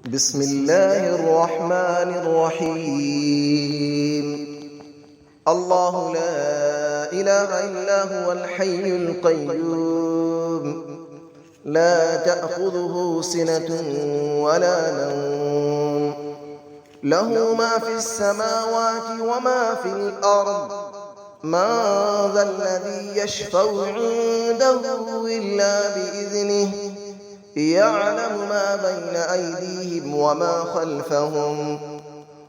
بسم الله الرحمن الرحيم. الله لا إله إلا هو الحي القيوم، لا تأخذه سنة ولا نوم، له ما في السماوات وما في الأرض. من ذا الذي يشفع عنده إلا بإذنه، يعلم ما بين أيديهم وما خلفهم،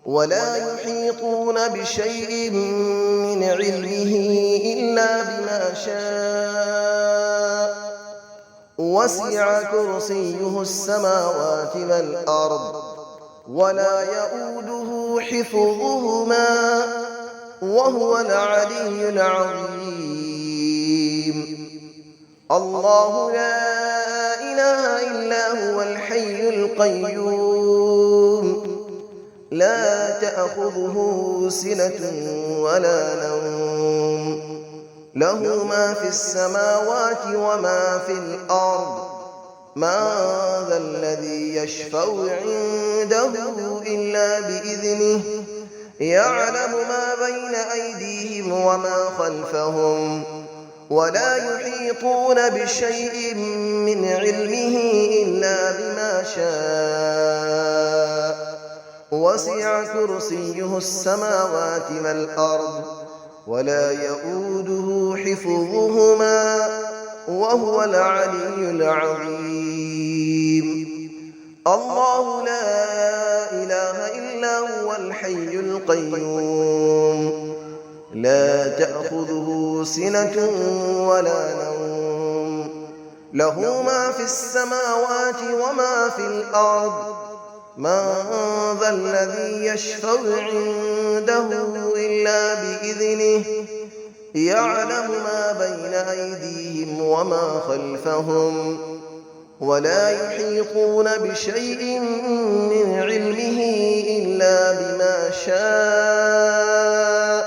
ولا يحيطون بشيء من علمه إلا بما شاء. وسع كرسيه السماوات والأرض، ولا يؤوده حفظهما، وهو العلي العظيم. الله لا إله إلا هو الحي القيوم، لا تأخذه سنة ولا نوم، له ما في السماوات وما في الأرض. من ذا الذي يشفع عنده إلا بإذنه، يعلم ما بين أيديهم وما خلفهم، ولا يحيطون بشيء من علمه إلا بما شاء. وسع كرسيه السماوات والأرض، ولا يؤوده حفظهما، وهو العلي العظيم. الله لا إله إلا هو الحي القيوم، لا تأخذه سنة ولا نوم، له ما في السماوات وما في الأرض. من ذا الذي يشفع عنده إلا بإذنه، يعلم ما بين أيديهم وما خلفهم، ولا يحيطون بشيء من علمه إلا بما شاء.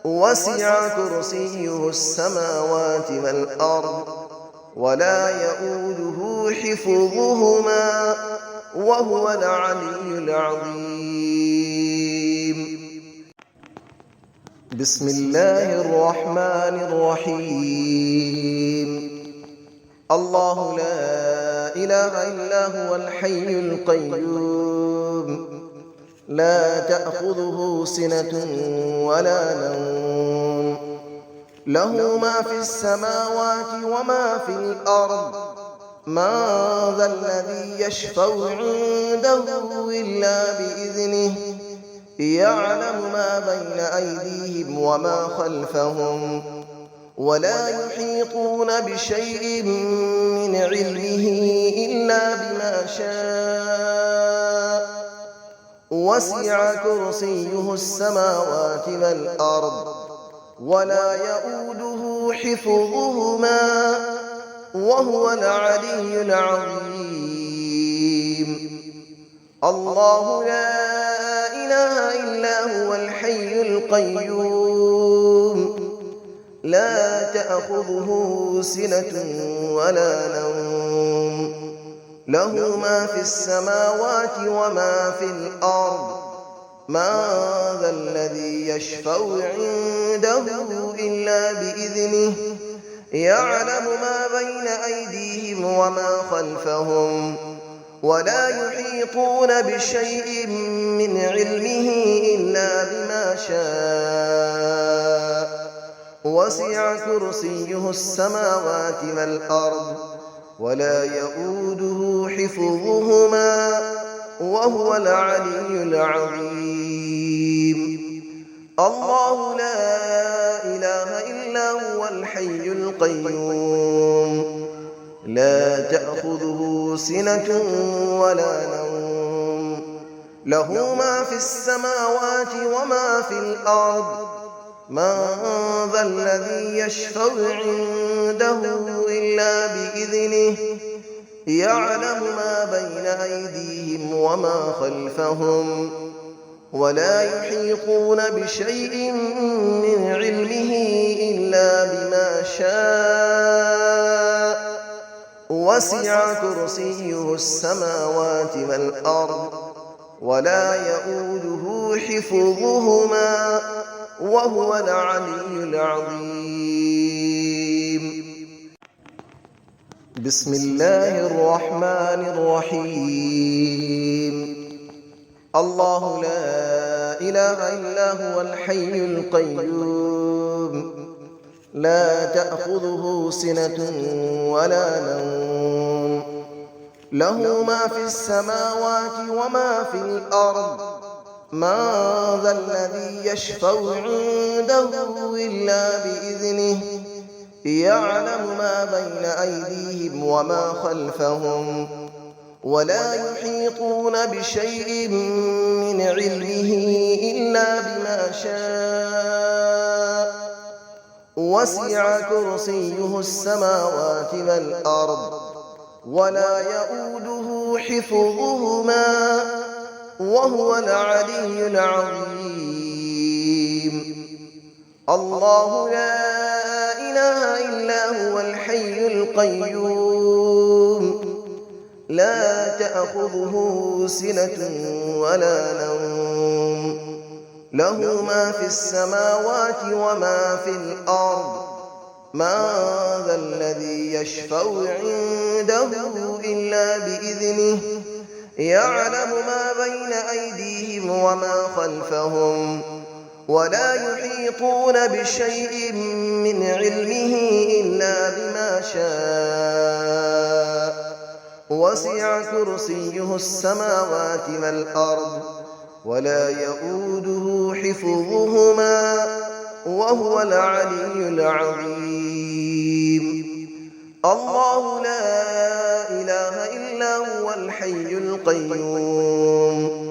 وسع كرسيه السماوات والأرض، ولا يؤوده حفظهما، وهو العلي العظيم. بسم الله الرحمن الرحيم. الله لا إله إلا هو الحي القيوم، لا تأخذه سنة ولا نوم، له ما في السماوات وما في الأرض. من ذا الذي يشفع عنده إلا بإذنه، يعلم ما بين أيديهم وما خلفهم، ولا يحيطون بشيء من علمه إلا بما شاء. وسع كرسيه السماوات والأرض، ولا يؤوده حفظهما، وهو العلي العظيم. الله لا إله إلا هو الحي القيوم، لا تأخذه سنة ولا نوم، له ما في السماوات وما في الأرض. من ذا الذي يشفع عنده إلا بإذنه، يعلم ما بين أيديهم وما خلفهم، ولا يحيطون بشيء من علمه إلا بما شاء. وسع كرسيه السماوات والأرض، ولا يؤوده حفظهما، وهو العلي العظيم. الله لا إله إلا هو الحي القيوم، لا تأخذه سنة ولا نوم، له ما في السماوات وما في الأرض. من ذا الذي يشفع عنده إلا بإذنه، يعلم ما بين أيديهم وما خلفهم، ولا يحيطون بشيء من علمه إلا بما شاء. وسع كرسيه السماوات والأرض ولا يؤوده حفظهما وهو العلي العظيم. بسم الله الرحمن الرحيم. الله لا إله إلا هو الحي القيوم لا تأخذه سنة ولا نوم له ما في السماوات وما في الأرض من ذا الذي يشفع عنده إلا بإذنه يعلم ما بين أيديهم وما خلفهم ولا يحيطون بشيء من علمه إلا بما شاء وسع كرسيه السماوات والأرض ولا يؤوده حفظهما وهو العلي العظيم. الله لا إله إلا هو الحي القيوم لا تأخذه سنة ولا نوم له ما في السماوات وما في الأرض من ذا الذي يشفع عنده إلا بإذنه يعلم ما بين أيديهم وما خلفهم ولا يحيطون بشيء من علمه إلا بما شاء وسع كرسيه السماوات والأرض ولا يؤوده حفظهما وهو العلي العظيم. الله لا إله إلا هو الحي القيوم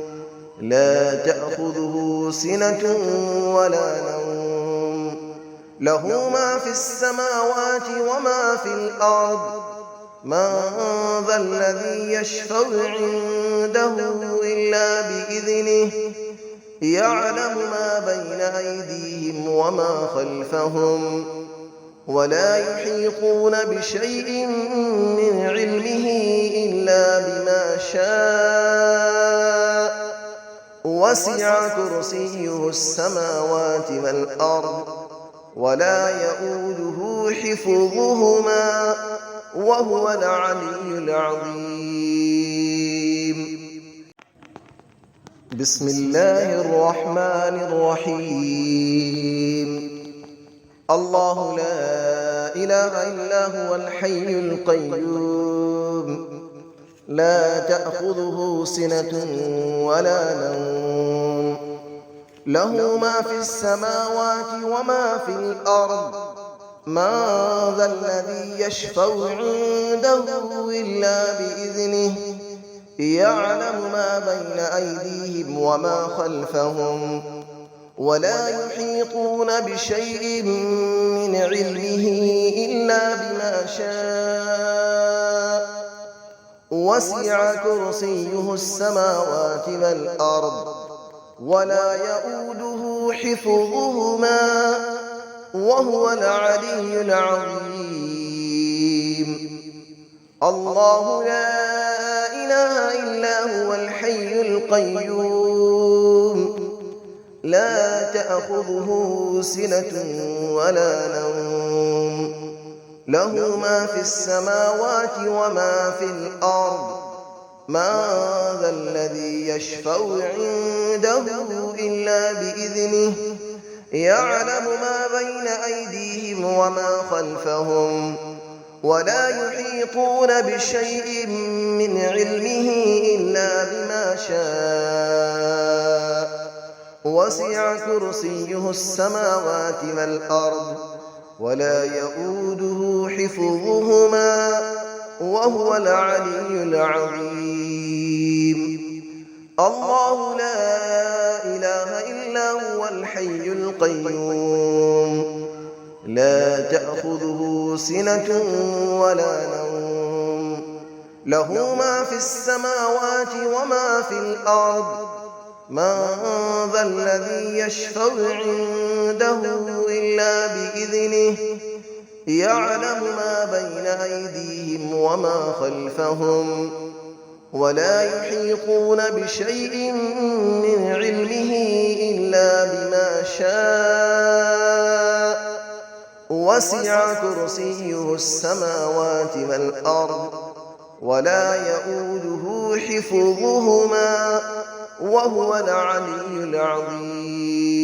لا تأخذه سنة ولا نوم له ما في السماوات وما في الأرض من ذا الذي يشفع عنده إلا بإذنه يعلم ما بين أيديهم وما خلفهم ولا يحيطون بشيء من علمه إلا بما شاء وسع كرسيه السماوات والأرض ولا يؤوده حفظهما وهو العلي العظيم. بسم الله الرحمن الرحيم. الله لا إله إلا هو الحي القيوم لا تأخذه سنة ولا نوم له ما في السماوات وما في الأرض من ذا الذي يشفع عنده إلا بإذنه يعلم ما بين أيديهم وما خلفهم ولا يحيطون بشيء من علمه إلا بما شاء وسع كرسيه السماوات والأرض ولا يؤوده حفظهما وهو العلي العظيم. الله لا إله إلا هو الحي القيوم لا تأخذه سنة ولا نوم له ما في السماوات وما في الأرض من ذا الذي يشفع عنده إلا بإذنه يعلم ما بين أيديهم وما خلفهم ولا يحيطون بشيء من علمه إلا بما شاء وسع كرسيه السماوات والأرض ولا يؤوده حفظهما وهو العلي العظيم. الله لا إله إلا هو الحي القيوم لا تأخذه سنة ولا نوم له ما في السماوات وما في الأرض من ذا الذي يشفع عنده إلا بإذنه يعلم ما بين أيديهم وما خلفهم ولا يحيطون بشيء من علمه إلا بما شاء وسع كرسيه السماوات والأرض ولا يئوده حفظهما وهو العلي العظيم